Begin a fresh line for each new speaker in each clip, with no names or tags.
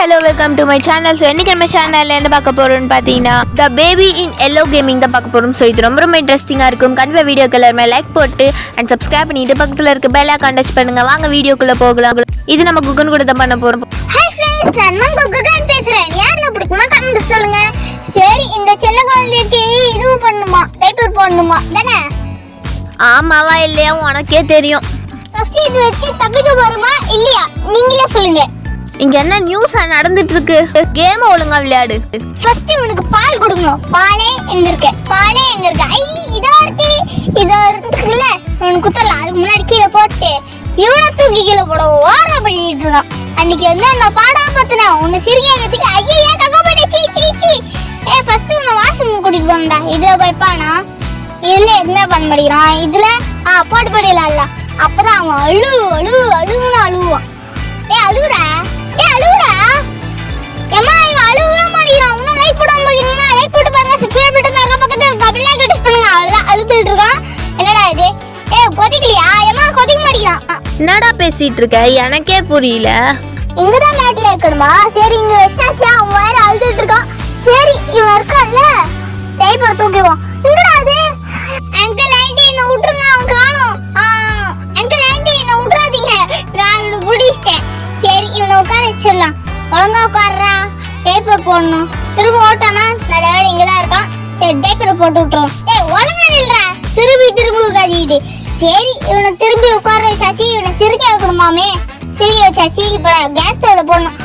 hello, welcome to my channel. So இன்னைக்கு நம்ம சேனல்ல என்ன பார்க்க போறோம்னு பாத்தீங்கன்னா The Baby in Yellow Gaming தான் பார்க்க போறோம். So இது ரொம்ப இன்ட்ரஸ்டிங்கா இருக்கும். கண்டிப்பா வீடியோக்கு எல்லாரும் லைக் போட்டு and subscribe பண்ணிட்டு பக்கத்துல இருக்க பெல் ஐகான் டச் பண்ணுங்க. வாங்க வீடியோக்குள்ள போகலாம். இது நம்ம குகன் கூட தான் பண்ண போறோம்.
Hi friends, நான் குகன் பேசுறேன். யாரல பிடிக்குமா கமெண்ட் சொல்லுங்க. சரி, இந்த சின்ன குழந்தைக்கு இது பண்ணுமா? பேப்பர் போடணுமா? தானே?
ஆமாவா இல்லையா உனக்கே தெரியும்.
ஃபர்ஸ்ட் இது வச்சு தப்பிக்க போறோமா இல்லையா? நீங்களே சொல்லுங்க.
இங்க என்ன நியூஸ் நடந்துட்டு இருக்கு? கேம் ஒழுங்கா விளையாடு.
ஃபர்ஸ்ட் இவனுக்கு பால் கொடுக்கணும். பாலே எங்க இருக்கு? ஐ இதோ இருக்குல்ல. இவனுக்கு குத்தலாம். அதுக்கு முன்னாடி கீழே போட்டு இவனை தூக்கி கீழே போட ஓரம் பண்ணிட்டு இருக்கான். அன்னைக்கு வந்து நான் பாடாம பார்த்தனா உன்னை சிரிக்கிறதுக்கு ஐயா தங்க பண்ணி சீ ஃபர்ஸ்ட் உன்னை வாஷ்ரூம் கூட்டிட்டு போங்கடா. இதுல போய்ப்பானா? இதுல எதுவுமே பண்ண மாட்டேங்கிறான். இதுல போட்டு படியல அப்பதான் அவன் அழுவுன்னு அழுவான். அழுவுடா ஏமா இவன் அழுவவே மாட்டேங்கிறான். இன்னும் லைக் போடாம பாத்தீங்கன்னா லைக் போட்டு பாருங்க, சப்ஸ்கிரைப் பண்ணிட்டு பாருங்க, பக்கத்துல டபுள் லைக் கிளிக் பண்ணுங்க. அவ்வளவுதான் அழுதுட்டு இருக்கான். என்னடா இது? கொதிக்கலையா? ஏமா கொதிக்க மாட்டேங்கிறான்.
என்னடா பேசிட்டு இருக்க? எனக்கே புரியல.
இங்கதான் மேட்ல இருக்கணுமா? சரி இங்க வச்சாச்சு. அவன் வேற அழுதுட்டு இருக்கான். சரி இவன் இருக்கான்ல டைப்பர் தூக்கிடுவான். எங்கடா அது? அங்கிள் ஆண்டி என்ன விட்டுருங்க, அவன் காணோம். அங்கிள் ஆண்டி என்ன விட்டுறாதீங்க, நான் இவனை பிடிச்சிட்டேன். சரி இவனை உட்கார வச்சிடலாம். ஒழுங்கா உட்கார்றா. டைப்பர் போடணும். திரும்ப ஓட்டானா நல்ல வேலை இங்கதான் இருக்கான். சரி டைப்பர் போட்டு விட்டுரும். ஒழுங்கா நில்றா. திரும்பி உட்காந்துக்கிட்டு. சரி இவனை திரும்பி உட்கார வச்சாச்சு. இவனை சிரிக்க வைக்கணுமாமே. சிரிக்க வச்சாச்சு. இப்ப கேஸ் ஸ்டவ்ல போடணும்.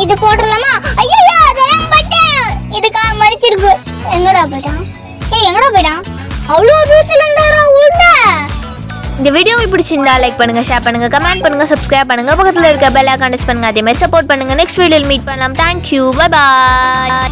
இது போட்டுடலாமா? ஐயோ அதெல்லாம் பட்டேன். இதுக்காக மடிச்சிருக்கு. எங்கடா போயிட்டான்? அவ்வளோ தூரத்துல இருந்தாடா உள்ள.
இந்த வீடியோ உங்களுக்கு பிடிச்சிருந்தா லைக் பண்ணுங்க, ஷேர் பண்ணுங்க, கமெண்ட் பண்ணுங்க, சப்ஸ்கிரைப் பண்ணுங்க, பக்கத்துல இருக்க பெல் ஐகான் டச் பண்ணுங்க. அதே மாதிரி சப்போர்ட் பண்ணுங்க. நெக்ஸ்ட் வீடியோல மீட் பண்ணலாம். Thank you. Bye bye.